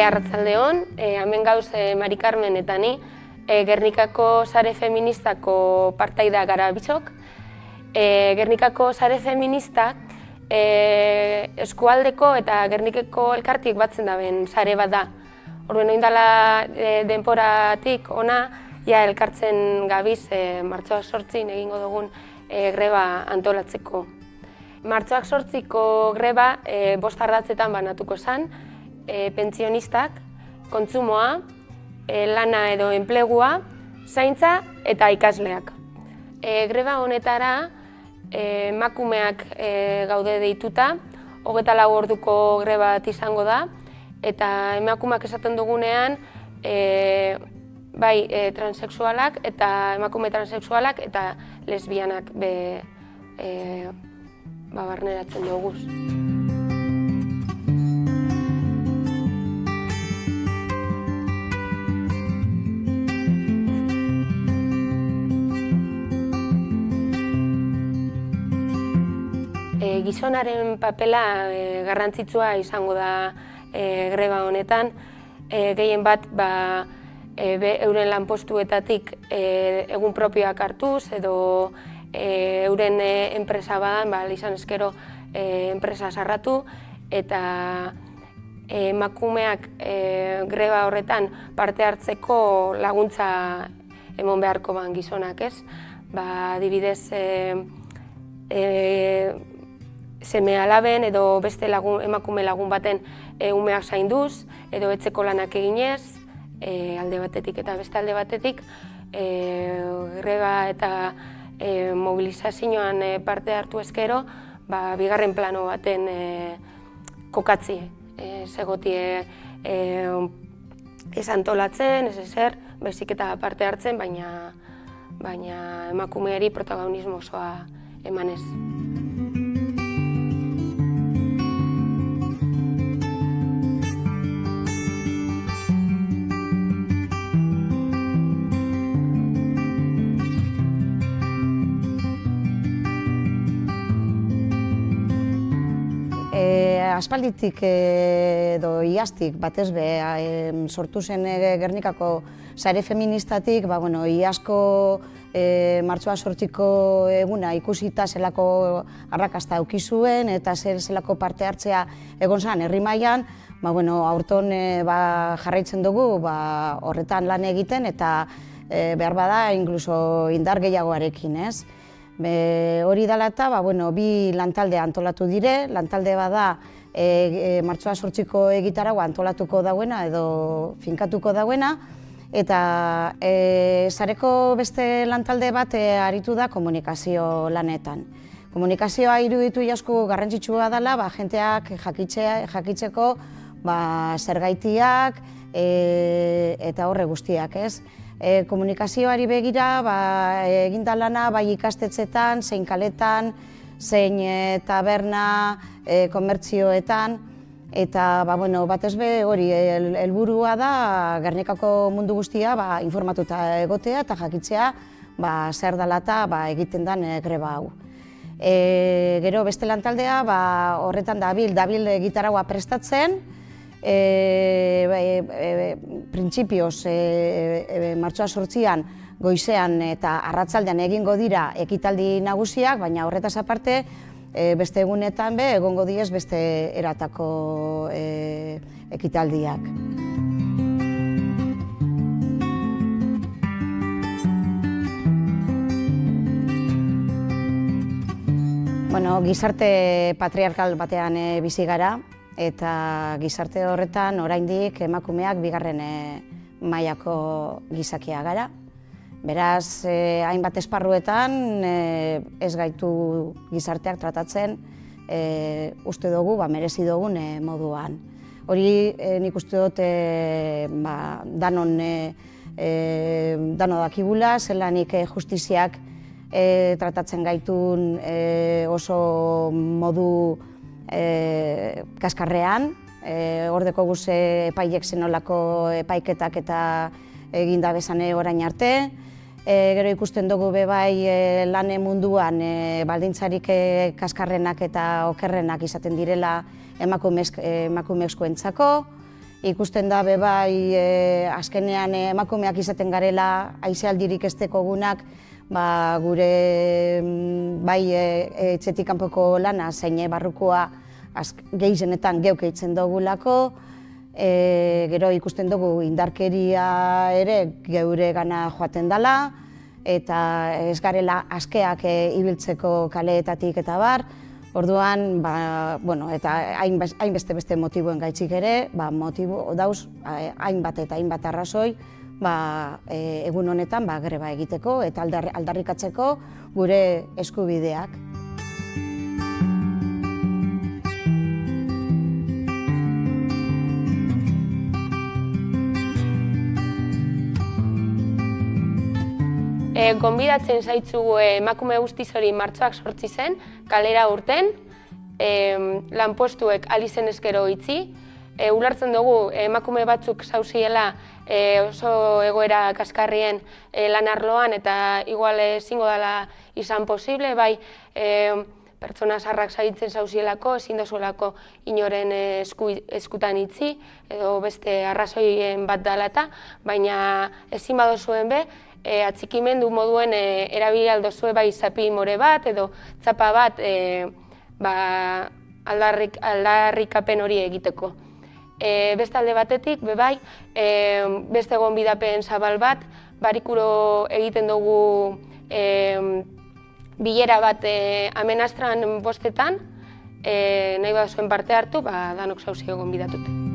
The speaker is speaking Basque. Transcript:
Arratsaldeon, hemen gauz Mari Carmen eta ni, Gernikako sare feministako partaida gara bitzok. Gernikako sare feministak eskualdeko eta Gernikeko elkartik batzen daben sare bat da. Orduan oindala denporatik ona, ja elkartzen gabiz martxoak 8 egingo dugun greba antolatzeko. Martxoak 8ko greba 5 ardatzetan banatuko zen, pentsionistak, kontsumoa, lana edo enplegua, zaintza eta ikasleak. Greba honetara emakumeak gaude deituta, 24 orduko greba bat izango da, eta emakumeak esaten dugunean bai transexualak eta emakume transexualak eta lesbianak barneratzen duguz. Gizonaren papela garrantzitsua izango da greba honetan, gehien bat euren lanpostuetatik egun propioak hartuz edo euren enpresa badan, izan ezkero enpresa sarratu, eta emakumeak greba horretan parte hartzeko laguntza emon beharko ban gizonak, ez? Adibidez, seme-alaben edo beste emakume lagun baten umeak zainduz, edo etxeko lanak eginez, alde batetik eta beste alde batetik, greba eta mobilizazioan parte hartu ezkero, bigarren plano baten kokatzi, zegotie ez antolatzen, ez ezer, bezik eta parte hartzen, baina emakumeari protagonismo osoa emanez. Aspalditik edo iaztik batez be sortu zen Gernikako sare feministatik, iazko martxoak 8ko eguna ikusita zelako arrakasta eduki zuen eta zelako parte hartzea egon zen herri mailan, aurton jarraitzen dugu horretan lan egiten eta behar bada inkluso indar gehiagoarekin, ez? Hori dela eta bi lantalde antolatu dire, lantalde bada martxoak 8ko egitaragoa antolatuko dauena edo finkatuko dauena, eta sareko beste lantalde bat aritu da komunikazio lanetan. Komunikazioa iruditu jasku garrantzitsua dela, jenteak jakitzeko zergaitiak eta horre guztiak, ez? Komunikazioari begira eginda lana bai ikastetxetan, zein kaletan, zein taberna, komertzioetan, eta batez be hori helburua da Gernikako mundu guztia informatuta egotea eta jakitzea zer dela eta egiten den greba hau. Gero beste lantaldea horretan dabil gitaraua prestatzen, printzipioz martxoak 8an goizean eta arratsaldean egingo dira ekitaldi nagusiak, baina horretaz aparte beste egunetan egongo diez beste eratako ekitaldiak. Gizarte patriarkal batean bizi gara, eta gizarte horretan oraindik emakumeak bigarren mailako gizakia gara. Beraz, hainbat esparruetan ez gaitu gizarteak tratatzen uste dugu, merezi dugun moduan. Hori nik uste dut danon dakigula, zelanik justiziak tratatzen gaitun oso modu kaskarrean, ordeko guz epaiek zenolako epaiketak eta eginda bezane orain arte. Gero ikusten dugu bai lan munduan baldintzarik kaskarrenak eta okerrenak izaten direla emakumezkoentzako, ikusten da bebai azkenean emakumeak izaten garela, aizealdirik ez dekogunak, gure bai etxetik kanpoko lana zein barrukoa gehienetan geuk eitzen dugulako, gero ikusten dugu indarkeria ere geure gana joaten dela, eta ez garela askeak ibiltzeko kaleetatik eta bar. Orduan, eta hainbeste beste motiboen gaitzik ere, motibo dauz hainbat eta hainbat arrazoi egun honetan greba egiteko eta aldarrikatzeko gure eskubideak. Gonbidatzen zaitzugu emakume guztiz hori martxoak 8 zen, kalera urten, lanpostuek alizen eskero itzi. Ulertzen dugu emakume batzuk zauziela oso egoera kaskarrien lan arloan eta igual ezingo dela izan posible, bai pertsona zaharrak zaintzen zauzielako, ezin dozuelako inoren eskutan itzi, edo beste arrazoien bat dela eta, baina ezin badozuen be, atxikimendu moduen erabili aldozue bai zapi more bat edo txapa bat aldarrikapen hori egiteko. Beste alde batetik, bebai, beste gonbidapen zabal bat, barikuro egiten dugu bilera bat Amenastran 5etan, nahi badazuen parte hartu, danok zauzio gonbidatute.